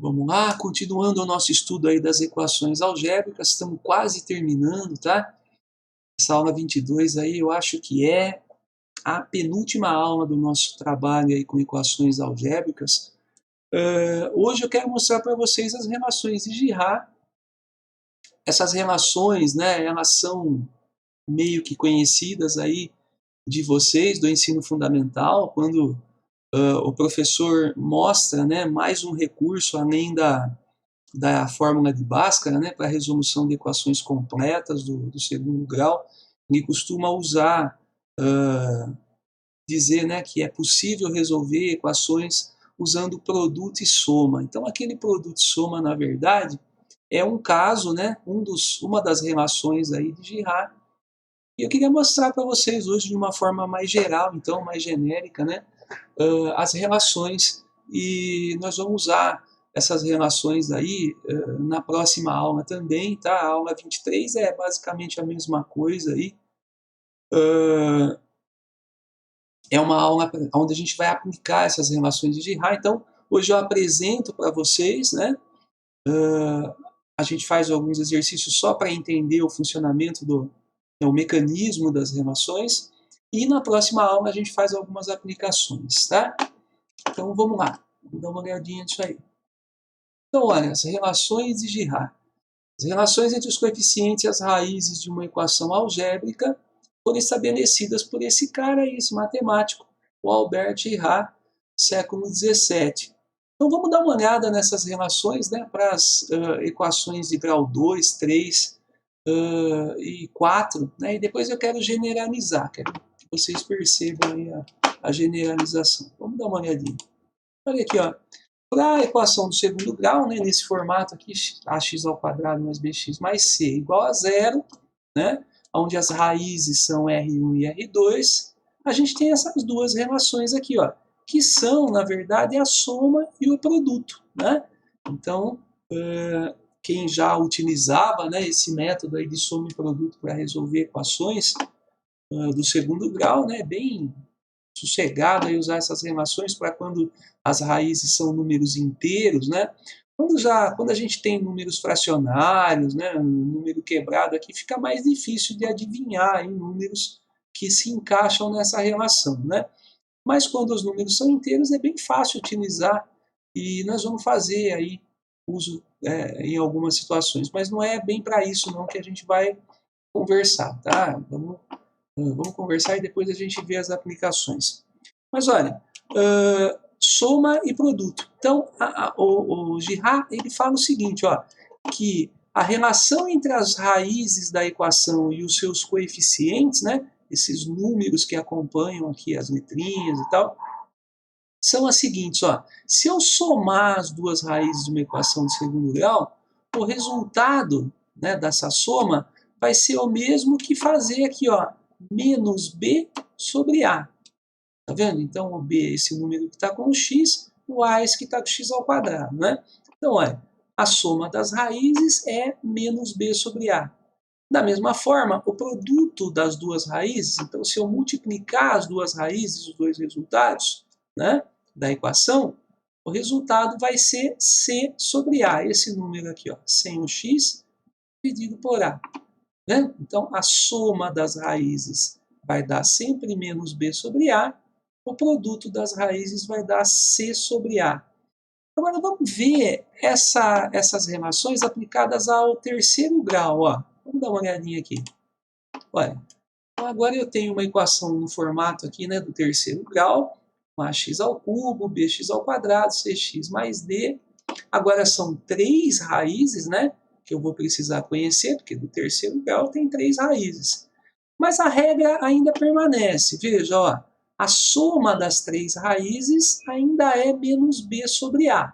Vamos lá, continuando o nosso estudo aí das equações algébricas, estamos quase terminando, tá? Essa aula 22 aí eu acho que é a penúltima aula do nosso trabalho aí com equações algébricas. Hoje eu quero mostrar para vocês as relações de Girard. Essas relações, né, elas são meio que conhecidas aí de vocês do ensino fundamental, quando o professor mostra, né, mais um recurso além da fórmula de Bhaskara, né, para a resolução de equações completas do segundo grau. Ele costuma usar, dizer, né, que é possível resolver equações usando produto e soma. Então, aquele produto e soma, na verdade, é um caso, né, uma das relações aí de Girard. E eu queria mostrar para vocês hoje de uma forma mais geral, então, mais genérica, né, as relações. E nós vamos usar essas relações aí na próxima aula também, tá? A aula 23 é basicamente a mesma coisa aí. É uma aula onde a gente vai aplicar essas relações de Girard. Então, hoje eu apresento para vocês, né? A gente faz alguns exercícios só para entender o funcionamento o mecanismo das relações. E na próxima aula a gente faz algumas aplicações, tá? Então, vamos lá. Vamos dar uma olhadinha nisso aí. Então, olha, as relações de Girard. As relações entre os coeficientes e as raízes de uma equação algébrica foram estabelecidas por esse cara aí, esse matemático, o Albert Girard, século XVII. Então vamos dar uma olhada nessas relações, né, para as equações de grau 2, 3 e 4, né, e depois eu quero generalizar, quero que vocês percebam aí a generalização. Vamos dar uma olhadinha. Olha aqui, ó. Para a equação do segundo grau, né, nesse formato aqui, ax ao quadrado mais bx mais c igual a zero, né, onde as raízes são R1 e R2, a gente tem essas duas relações aqui, ó, que são, na verdade, a soma e o produto. Né? Então, quem já utilizava, né, esse método aí de soma e produto para resolver equações do segundo grau, né, bem sossegado aí usar essas relações para quando as raízes são números inteiros, né? Quando a gente tem números fracionários, né, um número quebrado aqui, fica mais difícil de adivinhar em números que se encaixam nessa relação, né? Mas quando os números são inteiros é bem fácil utilizar e nós vamos fazer aí uso em algumas situações, mas não é bem para isso não que a gente vai conversar, tá? Vamos conversar e depois a gente vê as aplicações. Mas olha, soma e produto. Então, o Girard ele fala o seguinte, ó, que a relação entre as raízes da equação e os seus coeficientes, né, esses números que acompanham aqui as letrinhas e tal, são as seguintes, ó. Se eu somar as duas raízes de uma equação de segundo grau, o resultado, né, dessa soma vai ser o mesmo que fazer aqui, ó, menos b sobre a. Tá vendo? Então, o b é esse número que está com o x, o a é esse que está com o x ao quadrado, né? Então, olha, a soma das raízes é menos b sobre a. Da mesma forma, o produto das duas raízes, então, se eu multiplicar as duas raízes, os dois resultados, né, da equação, o resultado vai ser c sobre a, esse número aqui, ó, sem o x dividido por a. Né? Então, a soma das raízes vai dar sempre menos b sobre a, o produto das raízes vai dar c sobre a. Agora, vamos ver essas relações aplicadas ao terceiro grau. Ó. Vamos dar uma olhadinha aqui. Olha, então agora eu tenho uma equação no formato aqui, né, do terceiro grau, ax ao cubo, bx ao quadrado, cx mais d. Agora são três raízes, né? Que eu vou precisar conhecer, porque do terceiro grau tem três raízes. Mas a regra ainda permanece. Veja, ó, a soma das três raízes ainda é menos b sobre a.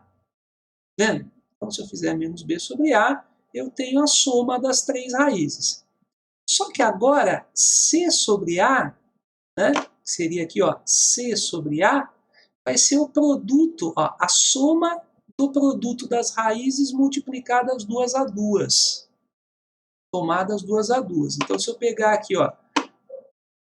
Vendo? Então, se eu fizer menos b sobre a, eu tenho a soma das três raízes. Só que agora, c sobre a, né, seria aqui, ó, c sobre a, vai ser o produto, ó, a soma do produto das raízes multiplicadas duas a duas. Somadas duas a duas. Então, se eu pegar aqui, ó,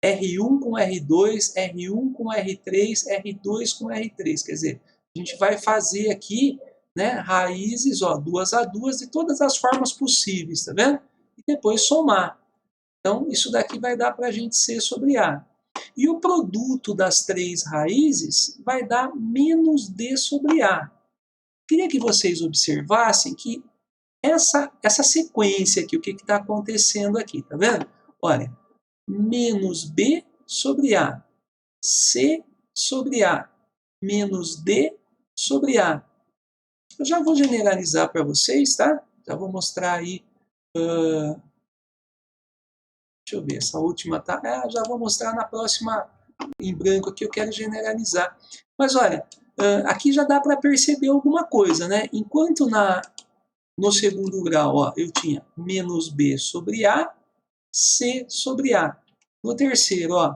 R1 com R2, R1 com R3, R2 com R3, quer dizer, a gente vai fazer aqui né, raízes, ó, 2 a 2 de todas as formas possíveis, tá vendo? E depois somar. Então, isso daqui vai dar para a gente C sobre A. E o produto das 3 raízes vai dar menos D sobre A. Queria que vocês observassem que essa sequência aqui, o que está acontecendo aqui, tá vendo? Olha, menos B sobre A, C sobre A, menos D sobre A. Eu já vou generalizar para vocês, tá? Já vou mostrar aí. Deixa eu ver, essa última tá. Já vou mostrar na próxima em branco aqui, eu quero generalizar. Mas olha, aqui já dá para perceber alguma coisa, né? Enquanto no segundo grau, ó, eu tinha menos B sobre A, C sobre A. No terceiro, ó,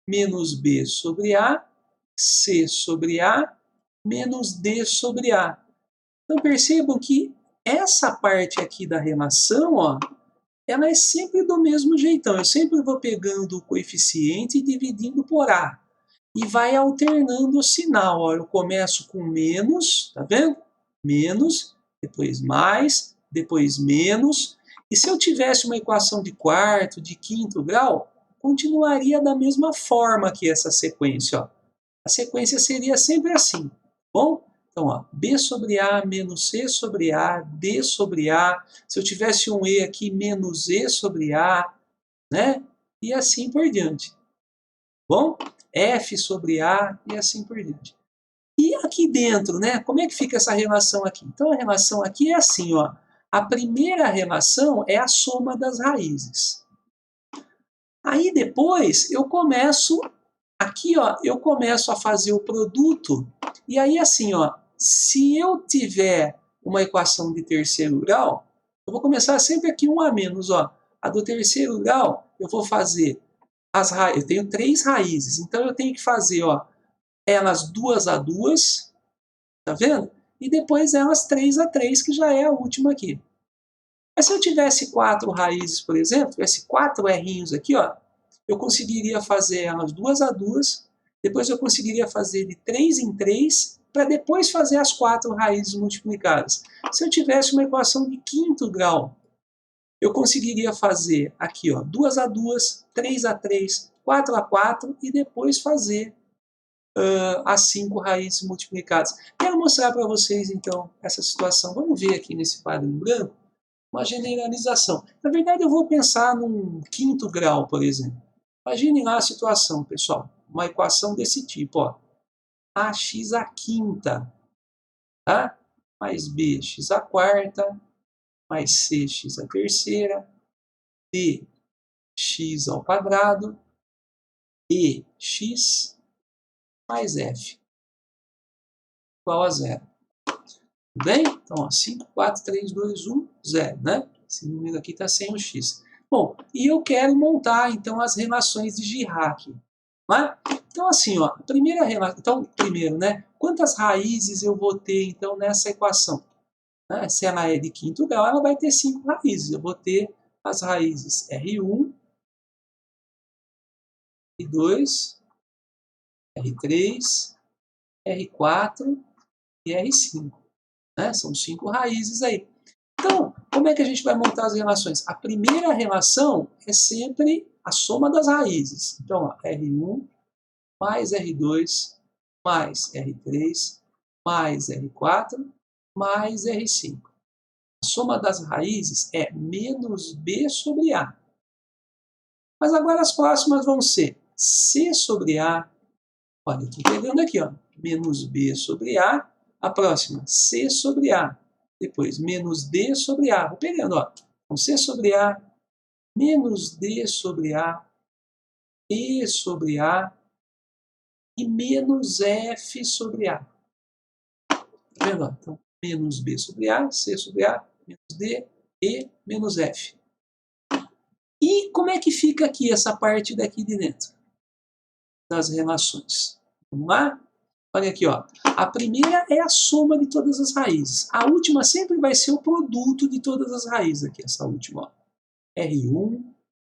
menos B sobre A, C sobre A, menos D sobre A. Então percebam que essa parte aqui da relação, ó, ela é sempre do mesmo jeitão. Eu sempre vou pegando o coeficiente e dividindo por A. E vai alternando o sinal. Ó. Eu começo com menos, tá vendo? Menos, depois mais, depois menos. E se eu tivesse uma equação de quarto, de quinto grau, continuaria da mesma forma que essa sequência. Ó. A sequência seria sempre assim, tá bom? Então, ó, B sobre A menos C sobre A, D sobre A. Se eu tivesse um E aqui, menos E sobre A, né? E assim por diante. Bom? F sobre A e assim por diante. E aqui dentro, né? Como é que fica essa relação aqui? Então, a relação aqui é assim, ó. A primeira relação é a soma das raízes. Aí depois eu começo, aqui ó, eu começo a fazer o produto, e aí assim ó, se eu tiver uma equação de terceiro grau, eu vou começar sempre aqui um a menos, ó. A do terceiro grau, eu vou fazer as raízes, eu tenho 3 raízes, então eu tenho que fazer, ó, elas 2 a 2, tá vendo? E depois elas 3 a 3, que já é a última aqui. Mas se eu tivesse 4 raízes, por exemplo, tivesse 4 errinhos aqui, ó, eu conseguiria fazer elas 2 a 2, depois eu conseguiria fazer de 3 em 3, para depois fazer as 4 raízes multiplicadas. Se eu tivesse uma equação de quinto grau, eu conseguiria fazer aqui, ó, 2 a 2, 3 a 3, 4 a 4 e depois fazer as 5 raízes multiplicadas. Quero mostrar para vocês, então, essa situação. Vamos ver aqui nesse quadro em branco uma generalização. Na verdade, eu vou pensar num quinto grau, por exemplo. Imagine lá a situação, pessoal. Uma equação desse tipo, ó. AX à quinta, tá? Mais BX à quarta, mais CX à terceira, DX ao quadrado, EX mais F igual a zero. Tudo bem? Então, ó, 5, 4, 3, 2, 1, 0, né? Esse número aqui está sem o x. Bom, e eu quero montar, então, as relações de Girard. Né? Então, assim, ó, primeira relação, então, primeiro, né? Quantas raízes eu vou ter, então, nessa equação? Né? Se ela é de quinto grau, ela vai ter 5 raízes. Eu vou ter as raízes R1, R2, R3, R4 e R5. Né? São 5 raízes aí. Então, como é que a gente vai montar as relações? A primeira relação é sempre a soma das raízes. Então, ó, R1 mais R2 mais R3 mais R4 mais R5. A soma das raízes é menos B sobre A. Mas agora as próximas vão ser C sobre A. Olha, eu estou pegando aqui, ó, menos B sobre A. A próxima, C sobre A. Depois, menos D sobre A. Vou pegando, ó. Então, C sobre A, menos D sobre A, E sobre A e menos F sobre A. Tá vendo? Então, menos B sobre A, C sobre A, menos D, E, menos F. E como é que fica aqui essa parte daqui de dentro? Das relações. Vamos lá? Olha aqui, ó. A primeira é a soma de todas as raízes. A última sempre vai ser o produto de todas as raízes aqui, essa última, ó. R1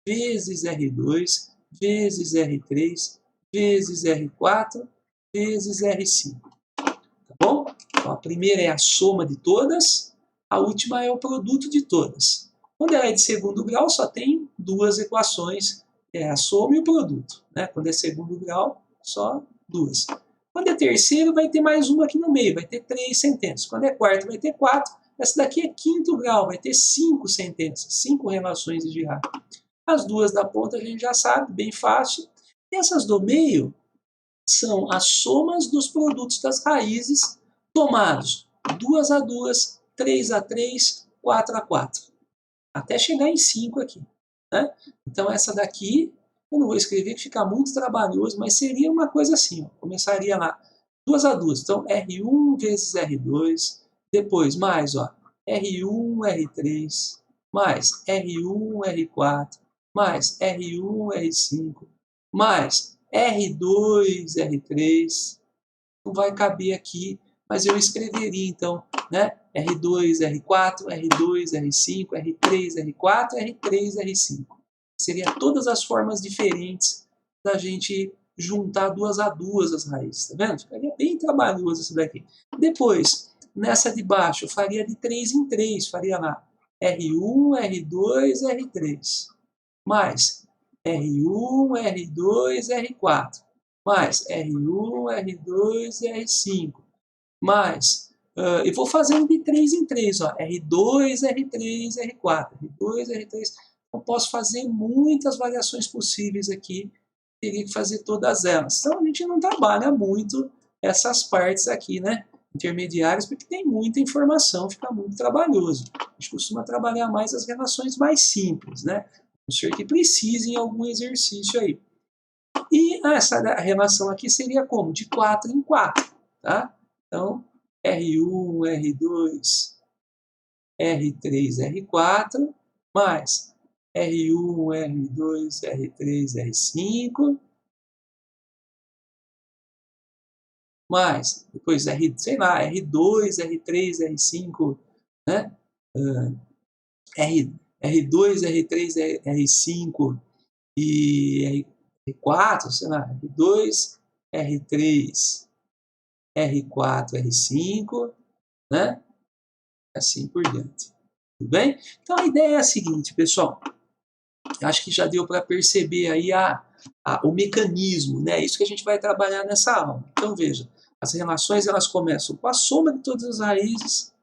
vezes R2 vezes R3 vezes R4 vezes R5. Tá bom? Então, Então, a primeira é a soma de todas, a última é o produto de todas. Quando ela é de segundo grau, só tem duas equações, é a soma e o produto. Né? Quando é segundo grau, só duas. Quando é terceiro, vai ter mais uma aqui no meio, vai ter 3 sentenças. Quando é quarto, vai ter 4. Essa daqui é quinto grau, vai ter 5 sentenças, 5 relações de Girard. As duas da ponta a gente já sabe, bem fácil. E essas do meio são as somas dos produtos das raízes tomados 2 a 2, 3 a 3, 4 a 4. Até chegar em 5 aqui. Né? Então essa daqui, eu não vou escrever que fica muito trabalhoso, mas seria uma coisa assim. Ó. Começaria lá, 2 a 2. Então R1 vezes R2, depois mais ó, R1, R3, mais R1, R4, mais R1, R5, mais R2, R3, não vai caber aqui, mas eu escreveria então, né? R2, R4, R2, R5, R3, R4, R3, R5. Seria todas as formas diferentes da gente juntar 2 a 2 as raízes, tá vendo? Ficaria bem trabalhoso isso daqui. Depois, nessa de baixo, eu faria de 3 em 3, faria lá R1, R2, R3, mais R1, R2, R4, mais R1, R2, R5, mais, eu vou fazendo de 3 em 3, ó, R2, R3, R4, R2, R3, eu posso fazer muitas variações possíveis aqui, teria que fazer todas elas. Então a gente não trabalha muito essas partes aqui, né, intermediárias, porque tem muita informação, fica muito trabalhoso. A gente costuma trabalhar mais as relações mais simples, né, a não ser que precise em algum exercício aí. E essa relação aqui seria como? De 4 em 4, tá? Então, R1, R2, R3, R4, mais R1, R2, R3, R5, mais, depois sei lá, R2, R3, R5, né? R2, R3, R5 e R4, sei lá, R2, R3, R4, R5, né? Assim por diante. Tudo bem? Então a ideia é a seguinte, pessoal. Acho que já deu para perceber aí o mecanismo, né? Isso que a gente vai trabalhar nessa aula. Então veja, as relações elas começam com a soma de todas as raízes,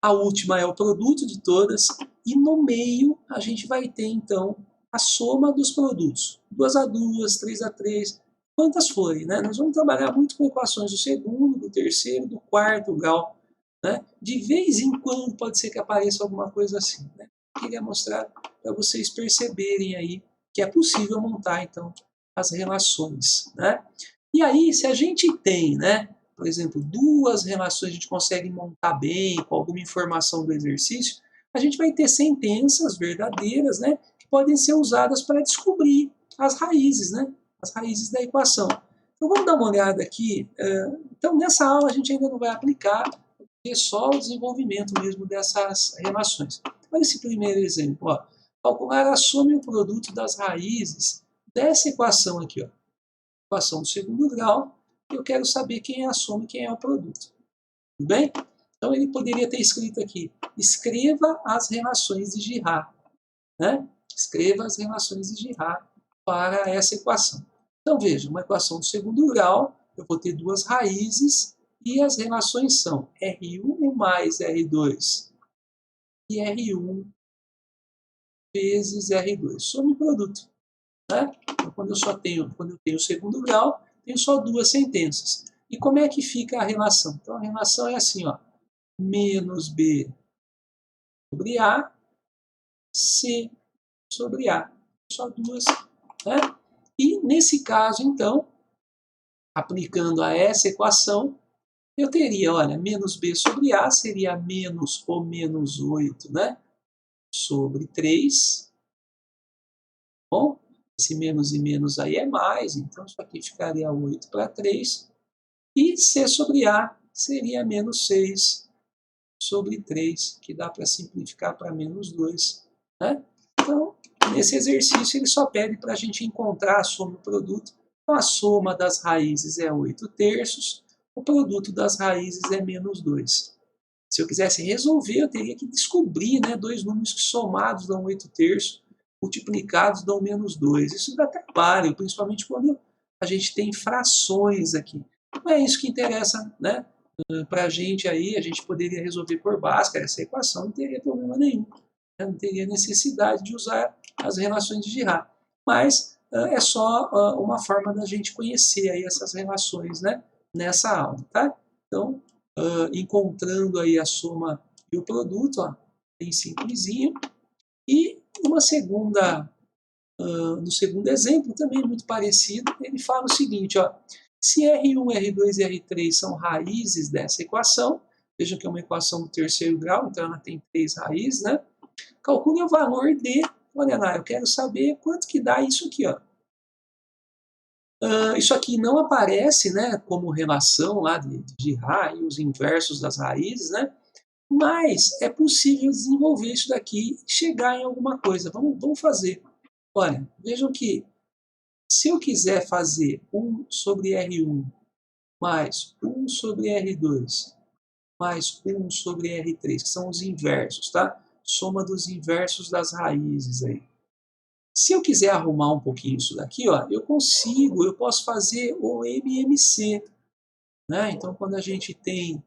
a última é o produto de todas, e no meio a gente vai ter então a soma dos produtos. 2 a 2, 3 a 3, quantas forem, né? Nós vamos trabalhar muito com equações do segundo, do terceiro, do quarto grau, né? De vez em quando pode ser que apareça alguma coisa assim, né? Queria mostrar para vocês perceberem aí que é possível montar então as relações, né? E aí, se a gente tem, né, por exemplo, duas relações a gente consegue montar bem com alguma informação do exercício, a gente vai ter sentenças verdadeiras, né, que podem ser usadas para descobrir as raízes, né, as raízes da equação. Então vamos dar uma olhada aqui. Então nessa aula a gente ainda não vai aplicar, é só o desenvolvimento mesmo dessas relações. Olha esse primeiro exemplo, ó. Calcular a soma e o produto das raízes dessa equação aqui, ó. Equação do segundo grau, eu quero saber quem é a soma e quem é o produto. Tudo bem? Então ele poderia ter escrito aqui, escreva as relações de Girard. Né? Escreva as relações de Girard para essa equação. Então veja, uma equação do segundo grau, eu vou ter duas raízes e as relações são R1 mais R2 e R1 vezes R2. Soma e produto. Né? Então, quando eu tenho o segundo grau, tenho só duas sentenças. E como é que fica a relação? Então a relação é assim, ó, menos B sobre A, C sobre A. Só duas. Né? E nesse caso, então, aplicando a essa equação, eu teria, olha, menos B sobre A seria menos o menos 8, né? Sobre 3. Bom, esse menos e menos aí é mais, então isso aqui ficaria 8 para 3. E C sobre A seria menos 6 sobre 3, que dá para simplificar para menos 2. Né? Então, nesse exercício, ele só pede para a gente encontrar a soma do produto. Então, a soma das raízes é 8 terços, o produto das raízes é menos 2. Se eu quisesse resolver, eu teria que descobrir, né, dois números que somados dão 8/3, multiplicados dão menos 2. Isso dá trabalho, principalmente quando a gente tem frações aqui. Não é isso que interessa, né? Para a gente aí, a gente poderia resolver por Bhaskara essa equação, não teria problema nenhum. Né? Não teria necessidade de usar as relações de Girard. Mas é só uma forma da gente conhecer aí essas relações, né, nessa aula, tá? Então, encontrando aí a soma e o produto, ó, bem simplesinho. E uma segunda, no segundo exemplo, também muito parecido, ele fala o seguinte, ó, se R1, R2 e R3 são raízes dessa equação, vejam que é uma equação do terceiro grau, então ela tem 3 raízes, né? Calcule o valor de, olha lá, eu quero saber quanto que dá isso aqui, ó. Isso aqui não aparece, né, como relação lá de Girard e os inversos das raízes, né? Mas é possível desenvolver isso daqui e chegar em alguma coisa. Vamos fazer. Olha, vejam que se eu quiser fazer 1 sobre R1 mais 1 sobre R2 mais 1 sobre R3, que são os inversos, tá? Soma dos inversos das raízes aí. Se eu quiser arrumar um pouquinho isso daqui, ó, eu posso fazer o MMC. Né? Então, quando a gente tem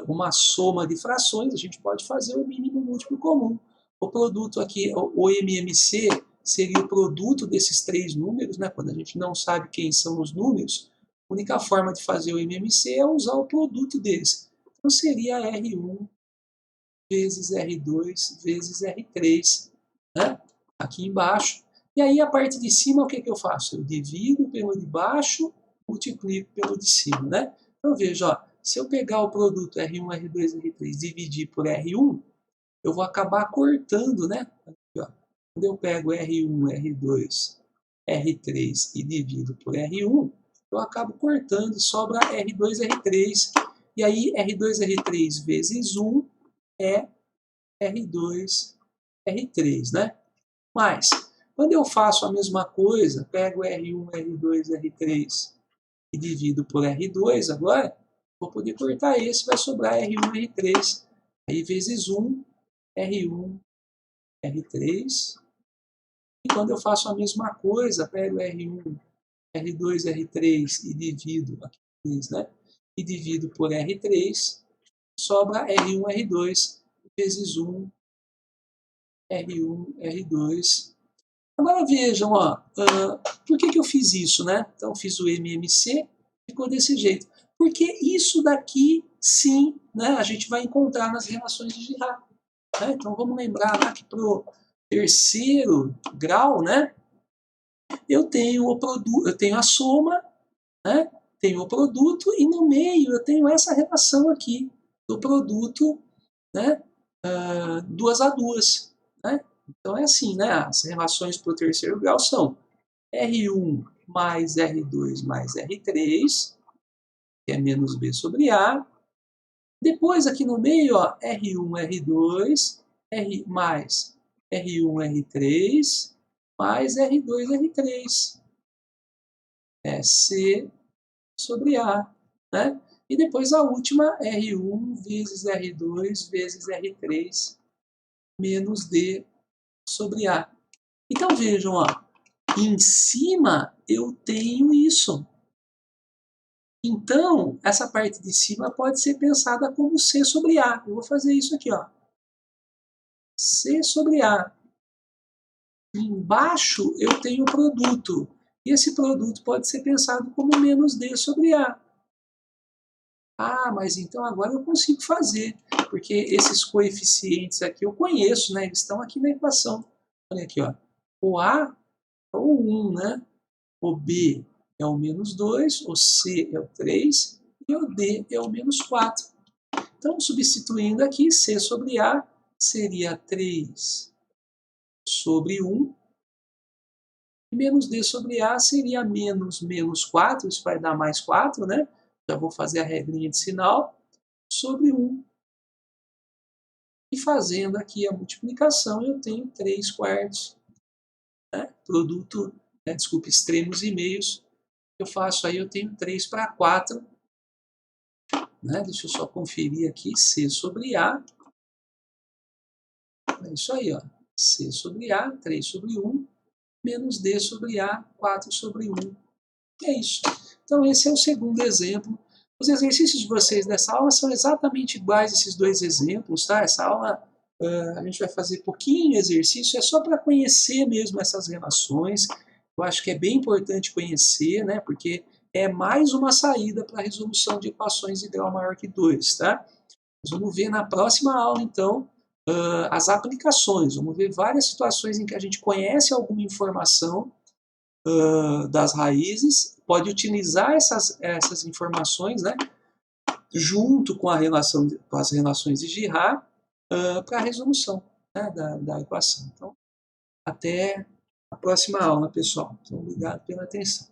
uma soma de frações, a gente pode fazer o mínimo múltiplo comum. O produto aqui, o MMC, seria o produto desses três números, né? Quando a gente não sabe quem são os números, a única forma de fazer o MMC é usar o produto deles. Então seria R1 vezes R2 vezes R3, né? Aqui embaixo. E aí a parte de cima, o que eu faço? Eu divido pelo de baixo, multiplico pelo de cima, né? Então veja, ó, se eu pegar o produto R1, R2, R3 e dividir por R1, eu vou acabar cortando, né? Aqui, ó. Quando eu pego R1, R2, R3 e divido por R1, eu acabo cortando e sobra R2, R3. E aí R2, R3 vezes 1 é R2, R3, né? Mas, quando eu faço a mesma coisa, pego R1, R2, R3 e divido por R2 agora, vou poder cortar esse, vai sobrar R1, R3. Aí vezes 1, R1, R3. E quando eu faço a mesma coisa, pego R1, R2, R3 e divido, aqui, né? E divido por R3, sobra R1, R2 vezes 1, R1, R2. Agora vejam, ó, por que eu fiz isso, né? Então fiz o MMC, ficou desse jeito. Porque isso daqui, sim, né, a gente vai encontrar nas relações de Girard. Né? Então vamos lembrar lá que para o terceiro grau, né, eu tenho o produto, eu tenho a soma, né, tenho o produto e no meio eu tenho essa relação aqui do produto, né, 2 a 2, né? Então é assim, né? As relações para o terceiro grau são R1 mais R2 mais R3, que é menos B sobre A. Depois aqui no meio, ó, R1, R2, R mais R1, R3, mais R2, R3. É C sobre A. Né? E depois a última, R1 vezes R2 vezes R3, menos D sobre A. Então vejam, ó, em cima eu tenho isso. Então, essa parte de cima pode ser pensada como C sobre A. Eu vou fazer isso aqui, ó. C sobre A. Embaixo eu tenho o produto. E esse produto pode ser pensado como menos D sobre A. Ah, mas então agora eu consigo fazer, porque esses coeficientes aqui eu conheço, né? Eles estão aqui na equação. Olha aqui, ó. O A é o 1, né? O B é o menos 2, o C é o 3 e o D é o menos 4. Então, substituindo aqui, C sobre A seria 3 sobre 1, e menos D sobre A seria menos 4, isso vai dar mais 4, né? Já vou fazer a regrinha de sinal, sobre 1. E fazendo aqui a multiplicação, eu tenho 3 quartos. Né? Produto, né? Desculpe, extremos e meios. Eu faço aí, eu tenho 3 para 4, né? Deixa eu só conferir aqui, C sobre A. É isso aí, ó. C sobre A, 3 sobre 1, menos D sobre A, 4 sobre 1. É isso. Então, esse é o segundo exemplo. Os exercícios de vocês dessa aula são exatamente iguais a esses dois exemplos, tá? Essa aula a gente vai fazer pouquinho exercício, é só para conhecer mesmo essas relações. Eu acho que é bem importante conhecer, né? Porque é mais uma saída para a resolução de equações de grau maior que 2, tá? Nós vamos ver na próxima aula, então, as aplicações. Vamos ver várias situações em que a gente conhece alguma informação das raízes, pode utilizar essas informações, né, junto com, com as relações de Girard para a resolução, né, da equação. Então, até a próxima aula, pessoal. Então, obrigado pela atenção.